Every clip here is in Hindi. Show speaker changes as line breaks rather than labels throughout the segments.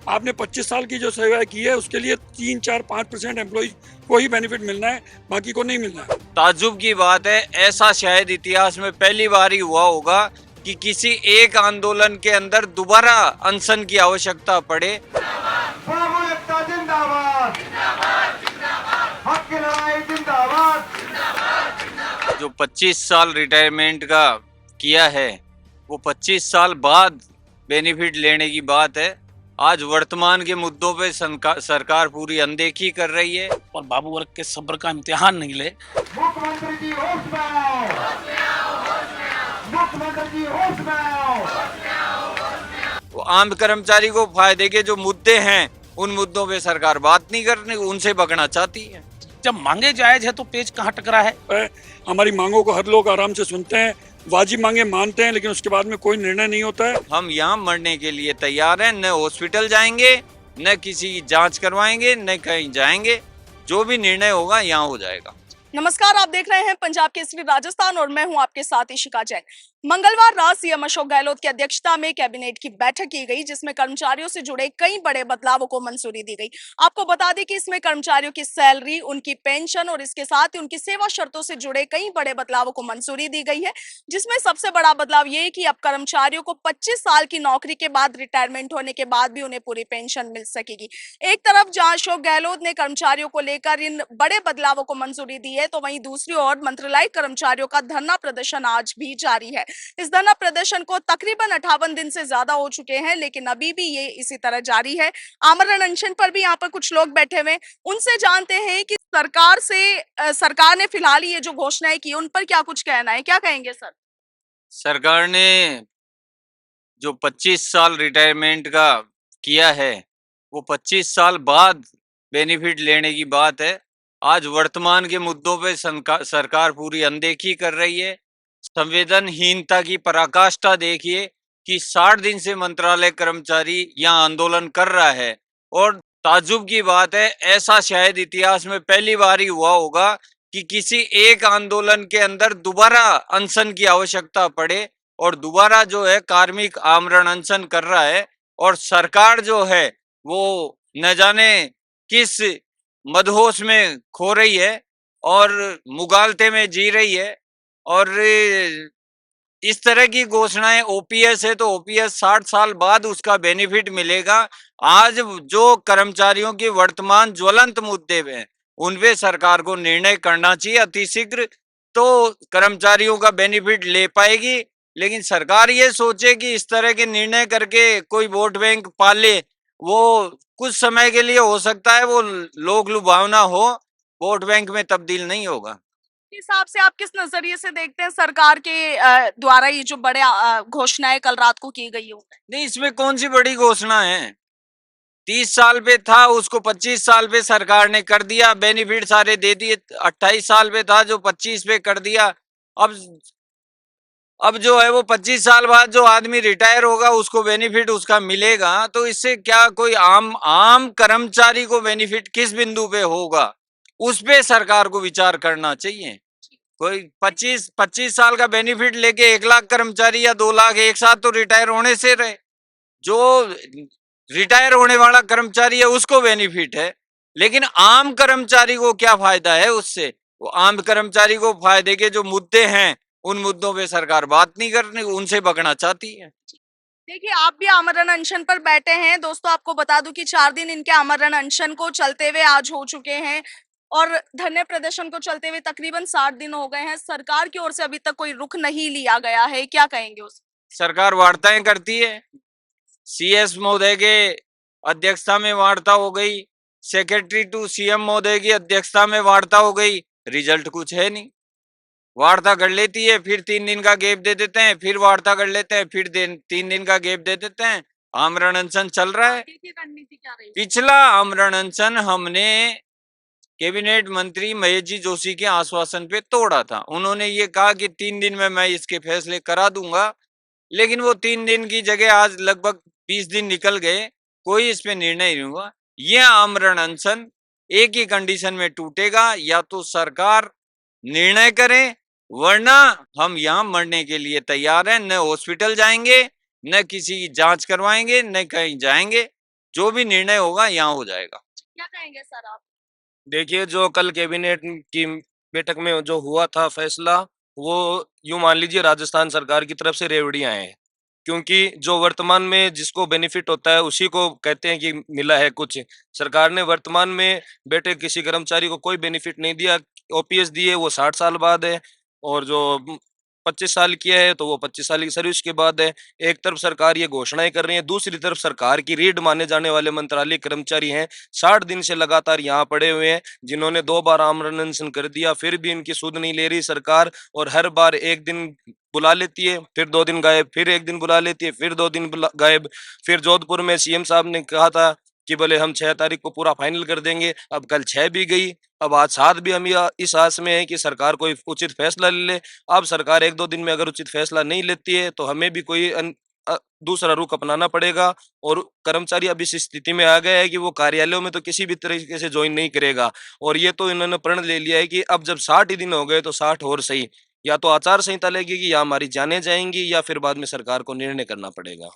आपने 25 साल की जो सेवा की है उसके लिए 3, 4, 5% एम्प्लॉय को ही बेनिफिट मिलना है, बाकी को नहीं मिलना है।
ताज्जुब की बात है, ऐसा शायद इतिहास में पहली बार ही हुआ होगा कि किसी एक आंदोलन के अंदर दोबारा अनशन की आवश्यकता पड़े।
बाबू एकता जिंदाबाद, हक की लड़ाई जिंदाबाद।
जो 25 साल रिटायरमेंट का किया है वो 25 साल बाद बेनिफिट लेने की बात है। आज वर्तमान के मुद्दों पे सरकार पूरी अनदेखी कर रही है
और बाबू वर्ग के सब्र का इम्तिहान नहीं ले।
मुख्यमंत्री जी होश में आओ, मुख्यमंत्री जी होश में आओ।
वो आम कर्मचारी को फायदे के जो मुद्दे हैं उन मुद्दों पे सरकार बात नहीं करनी, उनसे भगना चाहती है।
जब मांगे जायज है तो पेच कहाँ टकरा है।
हमारी मांगों को हर लोग आराम से सुनते हैं, वाजिब मांगे मानते हैं, लेकिन उसके बाद में कोई निर्णय नहीं होता है।
हम यहाँ मरने के लिए तैयार हैं, न हॉस्पिटल जाएंगे, न किसी की जांच करवाएंगे, न कहीं जाएंगे। जो भी निर्णय होगा यहाँ हो जाएगा।
नमस्कार, आप देख रहे हैं पंजाब केसरी राजस्थान और मैं हूं आपके साथ इशिका जैन। मंगलवार रात सीएम अशोक गहलोत की अध्यक्षता में कैबिनेट की बैठक की गई, जिसमें कर्मचारियों से जुड़े कई बड़े बदलावों को मंजूरी दी गई। आपको बता दें कि इसमें कर्मचारियों की सैलरी, उनकी पेंशन और इसके साथ ही उनकी सेवा शर्तों से जुड़े कई बड़े बदलावों को मंजूरी दी गई है। जिसमें सबसे बड़ा बदलाव ये है कि अब कर्मचारियों को 25 साल की नौकरी के बाद रिटायरमेंट होने के बाद भी उन्हें पूरी पेंशन मिल सकेगी। एक तरफ जहां अशोक गहलोत ने कर्मचारियों को लेकर इन बड़े बदलावों को मंजूरी दी है, तो वहीं दूसरी ओर मंत्रालय कर्मचारियों का धरना प्रदर्शन आज भी जारी है। इस धरना प्रदर्शन को तकरीबन 58 दिन से ज्यादा हो चुके हैं, लेकिन अभी भी ये इसी तरह जारी है। आमरण अनशन पर भी यहाँ पर कुछ लोग बैठे हुए हैं, उनसे जानते हैं कि सरकार ने फिलहाल ये जो घोषणाएं की उन पर क्या कुछ कहना है। क्या कहेंगे सर?
सरकार ने जो 25 साल रिटायरमेंट का किया है वो 25 साल बाद बेनिफिट लेने की बात है। आज वर्तमान के मुद्दों पे सरकार पूरी अनदेखी कर रही है। संवेदनहीनता की पराकाष्ठा देखिए कि 60 दिन से मंत्रालय कर्मचारी यहाँ आंदोलन कर रहा है। और ताज्जुब की बात है, ऐसा शायद इतिहास में पहली बार ही हुआ होगा कि किसी एक आंदोलन के अंदर दोबारा अनशन की आवश्यकता पड़े और दोबारा जो है कार्मिक आमरण अनशन कर रहा है। और सरकार जो है वो न जाने किस मदहोश में खो रही है और मुगालते में जी रही है। और इस तरह की घोषणाएं, ओपीएस है तो ओपीएस 60 साल बाद उसका बेनिफिट मिलेगा। आज जो कर्मचारियों के वर्तमान ज्वलंत मुद्दे हैं उन पे सरकार को निर्णय करना चाहिए अतिशीघ्र, तो कर्मचारियों का बेनिफिट ले पाएगी। लेकिन सरकार ये सोचे कि इस तरह के निर्णय करके कोई वोट बैंक पाले, वो कुछ समय के लिए हो सकता है, वो लोक लुभावना हो, वोट बैंक में तब्दील नहीं होगा।
हिसाब से आप किस नजरिए से देखते हैं सरकार के द्वारा ये जो बड़े घोषणाएं कल रात को की गई हो?
नहीं, इसमें कौन सी बड़ी घोषणा है? 30 साल पे था, उसको 25 साल पे सरकार ने कर दिया, बेनिफिट सारे दे दिए। 28 साल पे था जो 25 पे कर दिया। अब जो है वो 25 साल बाद जो आदमी रिटायर होगा उसको बेनिफिट उसका मिलेगा। तो इससे क्या कोई आम कर्मचारी को बेनिफिट किस बिंदु पे होगा, उस पे सरकार को विचार करना चाहिए। कोई 25 साल का बेनिफिट लेके 1 लाख कर्मचारी या 2 लाख एक साथ तो रिटायर होने से रहे। जो रिटायर होने वाला कर्मचारी है उसको बेनिफिट है, लेकिन आम कर्मचारी को क्या फायदा है उससे? वो आम कर्मचारी को फायदे के जो मुद्दे हैं उन मुद्दों पे सरकार बात नहीं करनी, उनसे भगना चाहती है।
देखिए, आप भी आमरण अनशन पर बैठे हैं। दोस्तों, आपको बता दूं कि 4 दिन इनके आमरण अनशन को चलते हुए आज हो चुके हैं और धरने प्रदर्शन को चलते हुए तकरीबन 60 दिन हो गए हैं। सरकार की ओर से अभी तक कोई रुख नहीं लिया गया है। क्या कहेंगे उस?
सरकार वार्ताएं करती है, सीएस महोदय के अध्यक्षता में वार्ता हो गई, सेक्रेटरी टू सीएम महोदय की अध्यक्षता में वार्ता हो गई, रिजल्ट कुछ है नहीं। वार्ता कर लेती है, फिर 3 दिन का गैप दे देते हैं, फिर वार्ता कर लेते हैं, फिर 3 दिन का गैप दे देते हैं। आमरण अनशन चल रहा है।
रणनीति क्या रही?
पिछला आमरण अनशन हमने कैबिनेट मंत्री महेश जी जोशी के आश्वासन पे तोड़ा था। उन्होंने ये कहा कि 3 दिन में मैं इसके फैसले करा दूंगा, लेकिन वो 3 दिन की जगह आज लगभग 20 दिन निकल गए, कोई इस पे निर्णय नहीं हुआ। यह आमरण अनशन एक ही कंडीशन में टूटेगा, या तो सरकार निर्णय करे वरना हम यहाँ मरने के लिए तैयार हैं। न हॉस्पिटल जाएंगे, न किसी की जांच करवाएंगे, न कहीं जाएंगे। जो भी निर्णय होगा यहाँ हो जाएगा।
क्या कहेंगे सर आप?
देखिए, जो कल कैबिनेट की बैठक में जो हुआ था फैसला, वो यूँ मान लीजिए राजस्थान सरकार की तरफ से रेवड़ियाँ हैं। क्योंकि जो वर्तमान में जिसको बेनिफिट होता है उसी को कहते हैं कि मिला है कुछ। सरकार ने वर्तमान में बैठे किसी कर्मचारी को कोई बेनिफिट नहीं दिया। ओपीएस दिए वो 60 साल बाद है, और जो 25 साल किया है तो वो 25 साल की सर्विस के बाद है। एक तरफ सरकार ये घोषणाएं कर रही है, दूसरी तरफ सरकार की रीढ़ माने जाने वाले मंत्रालय कर्मचारी हैं 60 दिन से लगातार यहाँ पड़े हुए हैं, जिन्होंने 2 बार आमरण अनशन कर दिया, फिर भी इनकी सुध नहीं ले रही सरकार। और हर बार एक दिन बुला लेती है, फिर 2 दिन गायब, फिर एक दिन बुला लेती है, फिर 2 दिन गायब। फिर जोधपुर में सीएम साहब ने कहा था कि बोले हम 6 तारीख को पूरा फाइनल कर देंगे। अब कल 6 भी गई, अब आज 7 भी। हम इस आस में है कि सरकार कोई उचित फैसला ले ले। अब सरकार 1-2 दिन में अगर उचित फैसला नहीं लेती है तो हमें भी कोई दूसरा रुख अपनाना पड़ेगा। और कर्मचारी अब इस स्थिति में आ गया है कि वो कार्यालयों में तो किसी भी तरीके से ज्वाइन नहीं करेगा। और ये तो इन्होंने प्रण ले लिया है कि अब जब 60 ही दिन हो गए तो 60 और सही। या तो आचार संहिता लगेगी या हमारी जानें जाएंगी, या फिर बाद में सरकार को निर्णय करना पड़ेगा।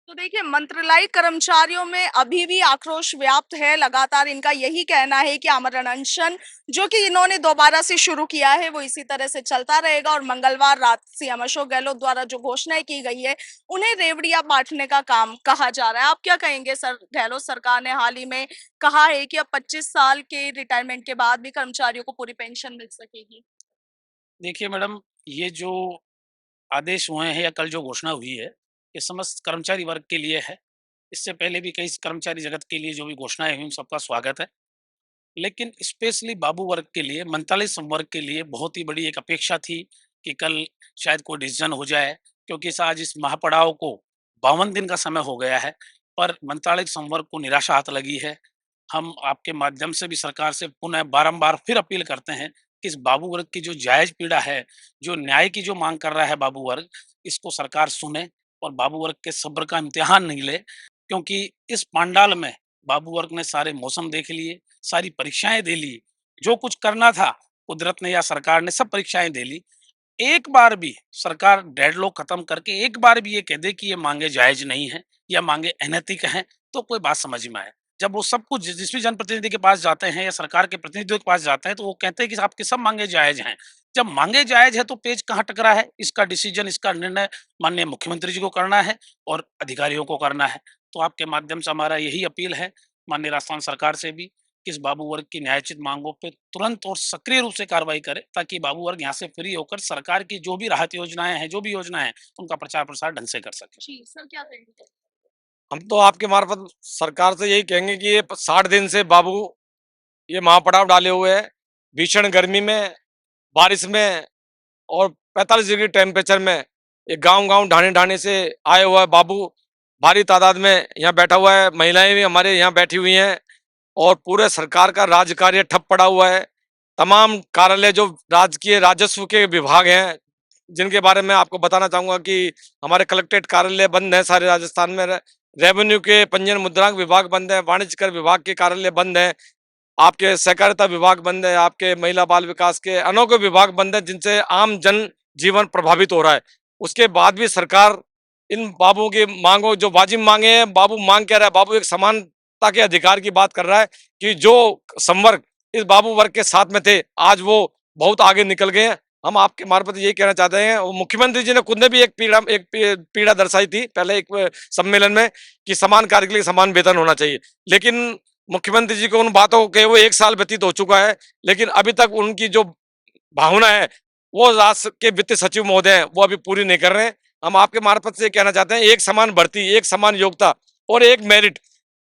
तो देखिए, मंत्रालय कर्मचारियों में अभी भी आक्रोश व्याप्त है। लगातार इनका यही कहना है कि आमरण अनशन जो कि इन्होंने दोबारा से शुरू किया है वो इसी तरह से चलता रहेगा, और मंगलवार रात सीएम अशोक गहलोत द्वारा जो घोषणाएं की गई है उन्हें रेवड़ियां बांटने का काम कहा जा रहा है। आप क्या कहेंगे सर? गहलोत सरकार ने हाल ही में कहा है कि अब 25 साल के रिटायरमेंट के बाद भी कर्मचारियों को पूरी पेंशन मिल सकेगी।
देखिए मैडम, ये जो आदेश हुए हैं या कल जो घोषणा हुई है, ये समस्त कर्मचारी वर्ग के लिए है। इससे पहले भी कई कर्मचारी जगत के लिए जो भी घोषणाएं हुई उन सबका स्वागत है। लेकिन स्पेशली बाबू वर्ग के लिए, मंत्रालय संवर्ग के लिए बहुत ही बड़ी एक अपेक्षा थी कि कल शायद कोई डिसीजन हो जाए, क्योंकि आज इस महापड़ाव को 52 दिन का समय हो गया है, पर मंत्रालय संवर्ग को निराशा हाथ लगी है। हम आपके माध्यम से भी सरकार से पुनः बारंबार फिर अपील करते हैं कि इस बाबू वर्ग की जो जायज पीड़ा है, जो न्याय की जो मांग कर रहा है बाबू वर्ग, इसको सरकार सुने और बाबू वर्ग के सब्र का इम्तिहान नहीं ले। क्योंकि इस पांडाल में बाबू वर्ग ने सारे मौसम देख लिए, सारी परीक्षाएं दे ली, जो कुछ करना था कुदरत ने या सरकार ने सब परीक्षाएं दे ली। एक बार भी सरकार डेडलॉक खत्म करके एक बार भी ये कह दे कि ये मांगे जायज नहीं है या मांगे अनैतिक हैं, तो कोई बात समझ में आए। जब वो सब कुछ जिस भी जनप्रतिनिधि के पास जाते हैं या सरकार के प्रतिनिधियों के पास जाते हैं तो वो कहते हैं कि आपके सब मांगे जायज हैं। जब मांगे जायज है तो पेच कहाँ टकरा है? इसका डिसीजन, इसका निर्णय माननीय मुख्यमंत्री जी को करना है और अधिकारियों को करना है। तो आपके माध्यम से हमारा यही अपील है माननीय राजस्थान सरकार से भी कि इस बाबू वर्ग की न्यायोचित मांगों पे तुरंत और सक्रिय रूप से कार्रवाई करे, ताकि बाबू वर्ग यहाँ से फ्री होकर सरकार की जो भी राहत योजनाएं हैं, जो भी योजनाएं हैं, उनका प्रचार प्रसार ढंग से कर सके।
जी सर, क्या कहेंगे?
हम तो आपके मार्फत सरकार से यही कहेंगे कि ये 60 दिन से बाबू ये महापड़ाव डाले हुए हैं, भीषण गर्मी में, बारिश में और 45 डिग्री टेम्परेचर में। ये गांव-गांव, ढाणे-ढाणे से आए हुआ है बाबू, भारी तादाद में यहाँ बैठा हुआ है। महिलाएं भी हमारे यहाँ बैठी हुई हैं और पूरे सरकार का राज कार्य ठप पड़ा हुआ है। तमाम कार्यालय जो राजकीय राजस्व के विभाग हैं, जिनके बारे में आपको बताना चाहूँगा कि हमारे कलेक्ट्रेट कार्यालय बंद हैं सारे राजस्थान में। रेवेन्यू के पंजीयन मुद्रांक विभाग बंद है, वाणिज्य कर विभाग के कार्यालय बंद हैं, आपके सहकारिता विभाग बंद है, आपके महिला बाल विकास के अनेकों विभाग बंद है, जिनसे आम जन जीवन प्रभावित हो रहा है। उसके बाद भी सरकार इन बाबुओं की मांगों, जो वाजिब मांगे हैं, बाबू मांग कह रहा है, बाबू एक समानता के अधिकार की बात कर रहा है कि जो संवर्ग इस बाबू वर्ग के साथ में थे, आज वो बहुत आगे निकल गए हैं। हम आपके मार्फत यही कहना चाहते हैं, वो मुख्यमंत्री जी ने खुद ने भी एक पीड़ा दर्शाई थी पहले एक सम्मेलन में कि समान कार्य के लिए समान वेतन होना चाहिए। लेकिन मुख्यमंत्री जी को उन बातों के वो 1 साल व्यतीत हो चुका है, लेकिन अभी तक उनकी जो भावना है वो राष्ट्र के वित्त सचिव महोदय हैं, वो अभी पूरी नहीं कर रहे हैं। हम आपके मार्फत से कहना चाहते हैं, एक समान भर्ती, एक समान योग्यता और एक मेरिट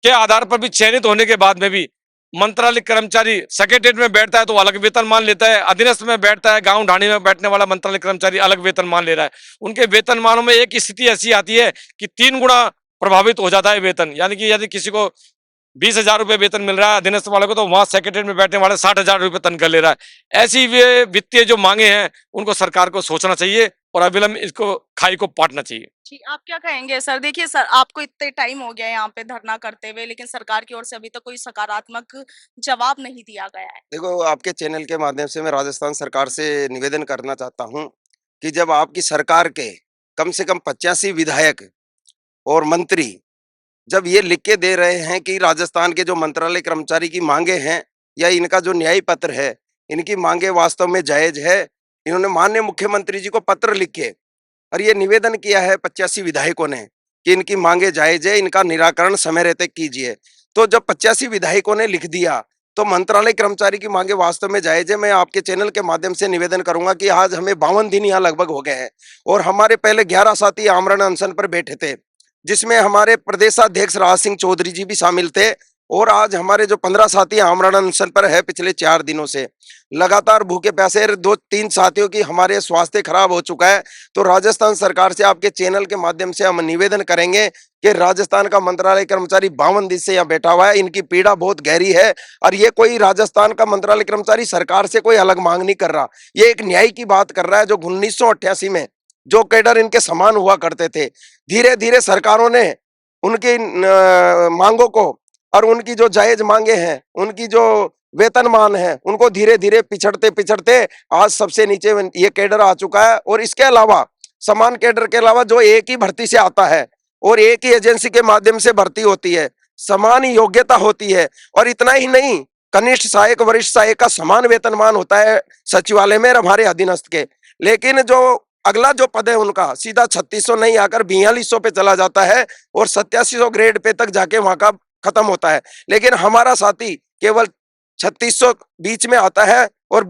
के आधार पर भी चयनित होने के बाद में भी मंत्रालय कर्मचारी सेक्रेटरीट में बैठता है तो अलग वेतन मान लेता है, अधीनस्थ में बैठता है, गांव ढाणी में बैठने वाला मंत्रालय कर्मचारी अलग वेतन मान ले रहा है। उनके वेतन मानों में एक स्थिति ऐसी आती है कि 3 गुना प्रभावित हो जाता है वेतन। यानी कि यदि किसी को 20,000 रुपये वेतन मिल रहा है अधीनस्थ वाले को, तो वहां सेक्रेटरी में बैठने वाले 60,000 रुपये तनख्वाह ले रहा है। ऐसी वे वित्तीय जो मांगे हैं उनको सरकार को सोचना चाहिए और अविलंब इसको खाई को पाटना चाहिए।
जी, आप क्या कहेंगे सर? देखिए सर, आपको इतने टाइम हो गया है यहाँ पे धरना करते हुए, लेकिन सरकार की ओर से अभी तक कोई सकारात्मक जवाब नहीं दिया गया है।
देखो, आपके चैनल के माध्यम से मैं राजस्थान सरकार से निवेदन करना चाहता हूं कि जब आपकी सरकार के कम से कम 85 विधायक और मंत्री जब ये लिख के दे रहे हैं कि राजस्थान के जो मंत्रालय कर्मचारी की मांगे हैं या इनका जो न्याय पत्र है, इनकी मांगे वास्तव में जायज है। इन्होंने माननीय मुख्यमंत्री जी को पत्र लिख के और ये निवेदन किया है 85 विधायकों ने कि इनकी मांगे जायज है, इनका निराकरण समय रहते कीजिए। तो जब 85 विधायकों ने लिख दिया तो मंत्रालय कर्मचारी की मांगे वास्तव में जायज है। मैं आपके चैनल के माध्यम से निवेदन करूंगा कि आज हमें 52 दिन यहाँ लगभग हो गए हैं और हमारे पहले 11 साथी आमरण अनशन पर बैठे थे, जिसमें हमारे प्रदेशाध्यक्ष राज सिंह चौधरी जी भी शामिल थे। और आज हमारे जो 15 साथी आमरण अनशन पर है पिछले 4 दिनों से, लगातार भूखे प्यासे 2-3 साथियों की हमारे स्वास्थ्य खराब हो चुका है। तो राजस्थान सरकार से आपके चैनल के माध्यम से हम निवेदन करेंगे कि राजस्थान का मंत्रालय कर्मचारी 52 दिन से यहाँ बैठा हुआ है, इनकी पीड़ा बहुत गहरी है और ये कोई राजस्थान का मंत्रालय कर्मचारी सरकार से कोई अलग मांग नहीं कर रहा, ये एक न्याय की बात कर रहा है। जो 1988 में जो कैडर इनके समान हुआ करते थे, धीरे धीरे सरकारों ने उनकी मांगों को और उनकी जो जायज मांगे हैं, उनकी जो वेतनमान है, उनको धीरे धीरे पिछड़ते पिछड़ते आज सबसे नीचे ये कैडर आ चुका है। और इसके अलावा समान कैडर के अलावा जो एक ही भर्ती से आता है और एक ही एजेंसी के माध्यम से भर्ती होती है, समान योग्यता होती है। और इतना ही नहीं, कनिष्ठ सहायक वरिष्ठ सहायक का समान वेतनमान होता है सचिवालय में हमारे अधीनस्थ के। लेकिन जो अगला जो पद है उनका सीधा 3600 नहीं आकर 4200 पे चला जाता है और 8700 ग्रेड पे तक जाके वहां का खत्म होता है। लेकिन हमारा साथी केवल 3600 बीच में आता है और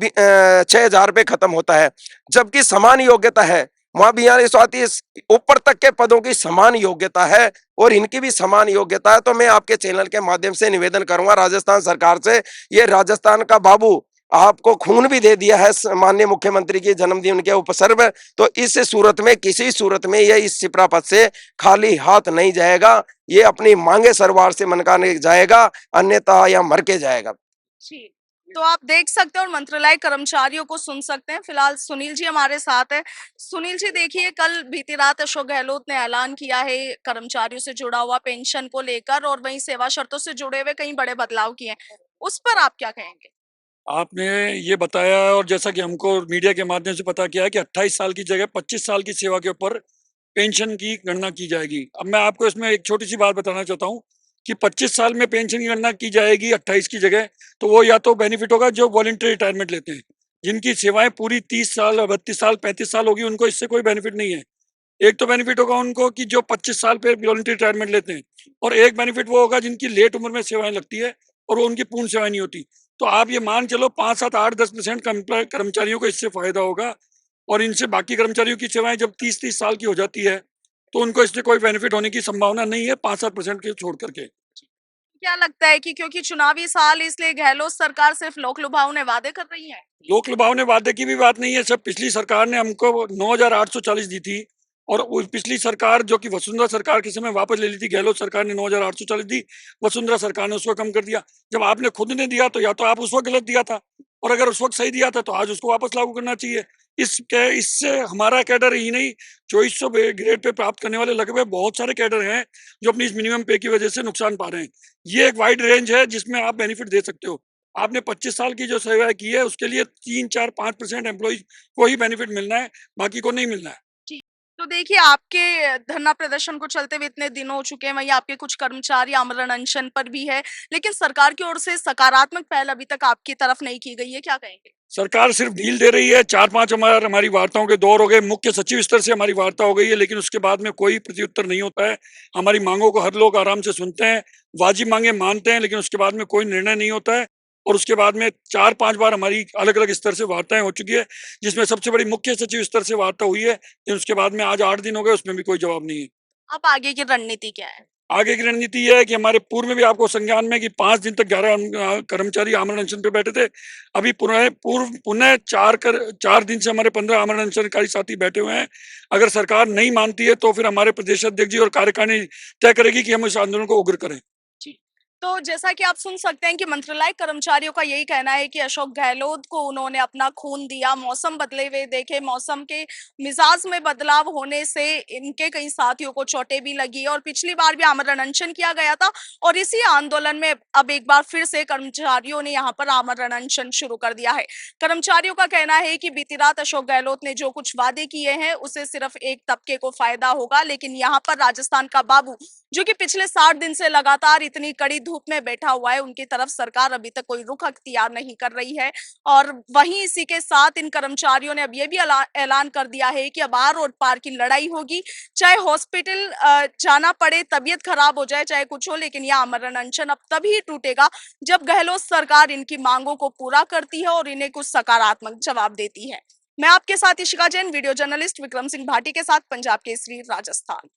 6000 पे खत्म होता है, जबकि समान योग्यता है वहां 42 ऊपर तक के पदों की समान योग्यता है और इनकी भी समान योग्यता है। तो मैं आपके चैनल के माध्यम से निवेदन करूंगा राजस्थान सरकार से, ये राजस्थान का बाबू आपको खून भी दे दिया है माननीय मुख्यमंत्री के जन्मदिन के उपसर्ग, तो इस सूरत में किसी सूरत में ये इस सिपरा पद से खाली हाथ नहीं जाएगा, ये अपनी मांगे सरवार से मनकाने जाएगा, अन्यथा या मर के जाएगा।
जी, तो आप देख सकते हैं और मंत्रालय कर्मचारियों को सुन सकते हैं। फिलहाल सुनील जी हमारे साथ है। सुनील जी, देखिए, कल बीती रात अशोक गहलोत ने ऐलान किया है कर्मचारियों से जुड़ा हुआ पेंशन को लेकर और वहीं सेवा शर्तों से जुड़े हुए कई बड़े बदलाव किए हैं, उस पर आप क्या कहेंगे?
आपने ये बताया और जैसा कि हमको मीडिया के माध्यम से पता किया है कि 28 साल की जगह 25 साल की सेवा के ऊपर पेंशन की गणना की जाएगी। अब मैं आपको इसमें एक छोटी सी बात बताना चाहता हूँ कि 25 साल में पेंशन की गणना की जाएगी 28 की जगह, तो वो या तो बेनिफिट होगा जो वॉलंटरी रिटायरमेंट लेते हैं, जिनकी सेवाएं पूरी 30 साल 32 साल 35 साल होगी, उनको इससे कोई बेनिफिट नहीं है। एक तो बेनिफिट होगा उनको कि जो 25 साल पे वॉलंटरी रिटायरमेंट लेते हैं, और एक बेनिफिट वो होगा जिनकी लेट उम्र में सेवाएं लगती है और वो उनकी पूर्ण सेवाएं नहीं होती। तो आप ये मान चलो 5, 7, 8, 10% कर्मचारियों को इससे फायदा होगा और इनसे बाकी कर्मचारियों की सेवाएं जब 30-30 साल की हो जाती है तो उनको इससे कोई बेनिफिट होने की संभावना नहीं है 5-7% के छोड़ करके।
क्या लगता है कि क्योंकि चुनावी साल इसलिए गहलोत सरकार सिर्फ लोक लुभावने वादे कर रही है?
लोक लुभावने वादे की भी बात नहीं है। सब पिछली सरकार ने हमको 9,840 दी थी और पिछली सरकार जो कि वसुंधरा सरकार के समय वापस ले ली थी, गहलोत सरकार ने 9,840 दी, वसुंधरा सरकार ने उसको कम कर दिया। जब आपने खुद ने दिया तो या तो आप उस वक्त गलत दिया था और अगर उस वक्त सही दिया था तो आज उसको वापस लागू करना चाहिए। इससे हमारा कैडर ही नहीं, 2400 ग्रेड पे प्राप्त करने वाले लगभग बहुत सारे कैडर हैं जो अपनी इस मिनिमम पे की वजह से नुकसान पा रहे हैं। ये एक वाइड रेंज है जिसमें आप बेनिफिट दे सकते हो। आपने 25 साल की जो सेवा की है उसके लिए 3-4-5% एम्प्लॉइज को ही बेनिफिट मिलना है, बाकी को नहीं मिलना है।
तो देखिए, आपके धरना प्रदर्शन को चलते हुए इतने दिन हो चुके हैं, वहीं आपके कुछ कर्मचारी आमरण अनशन पर भी है, लेकिन सरकार की ओर से सकारात्मक पहल अभी तक आपकी तरफ नहीं की गई है, क्या कहेंगे?
सरकार सिर्फ ढील दे रही है। 4-5 हमारी वार्ताओं के दौर हो गए, मुख्य सचिव स्तर से हमारी वार्ता हो गई है, लेकिन उसके बाद में कोई प्रत्युत्तर नहीं होता है। हमारी मांगों को हर लोग आराम से सुनते हैं, वाजिब मांगे मानते हैं, लेकिन उसके बाद में कोई निर्णय नहीं होता है। और उसके बाद में 4-5 बार हमारी अलग अलग स्तर से वार्ताएं हो चुकी है, जिसमें सबसे बड़ी मुख्य सचिव स्तर से वार्ता हुई है, लेकिन उसके बाद में आज 8 दिन हो गए, उसमें भी कोई जवाब नहीं है।
अब आगे की रणनीति क्या है?
आगे की रणनीति यह है कि हमारे पूर्व में भी आपको संज्ञान में कि 5 दिन तक 11 कर्मचारी आमरण अनशन पे बैठे थे। अभी पुनः 4 दिन से हमारे 15 आमरण अनशनकारी साथी बैठे हुए हैं। अगर सरकार नहीं मानती है तो फिर हमारे प्रदेश अध्यक्ष जी और कार्यकारिणी तय करेगी कि हम इस आंदोलन को उग्र करें।
तो जैसा कि आप सुन सकते हैं कि मंत्रालय कर्मचारियों का यही कहना है कि अशोक गहलोत को उन्होंने अपना खून दिया, मौसम बदले हुए देखे, मौसम के मिजाज में बदलाव होने से इनके कई साथियों को चोटें भी लगी और पिछली बार भी आमरण अनशन किया गया था और इसी आंदोलन में अब एक बार फिर से कर्मचारियों ने यहाँ पर आमरण अनशन शुरू कर दिया है। कर्मचारियों का कहना है कि बीती रात अशोक गहलोत ने जो कुछ वादे किए हैं उसे सिर्फ एक तबके को फायदा होगा, लेकिन यहाँ पर राजस्थान का बाबू जो कि पिछले 60 दिन से लगातार इतनी कड़ी धूप में बैठा हुआ है, उनकी तरफ सरकार अभी तक कोई रुख अख्तियार नहीं कर रही है। और वहीं इसी के साथ इन कर्मचारियों ने अब ये भी ऐलान कर दिया है कि अब आर और पार की लड़ाई होगी, चाहे हॉस्पिटल जाना पड़े, तबीयत खराब हो जाए, चाहे कुछ हो, लेकिन यह आमरण अनशन अब तभी टूटेगा जब गहलोत सरकार इनकी मांगों को पूरा करती है और इन्हें कुछ सकारात्मक जवाब देती है। मैं आपके साथ इशिका जैन, वीडियो जर्नलिस्ट विक्रम सिंह भाटी के साथ, पंजाब केसरी, राजस्थान।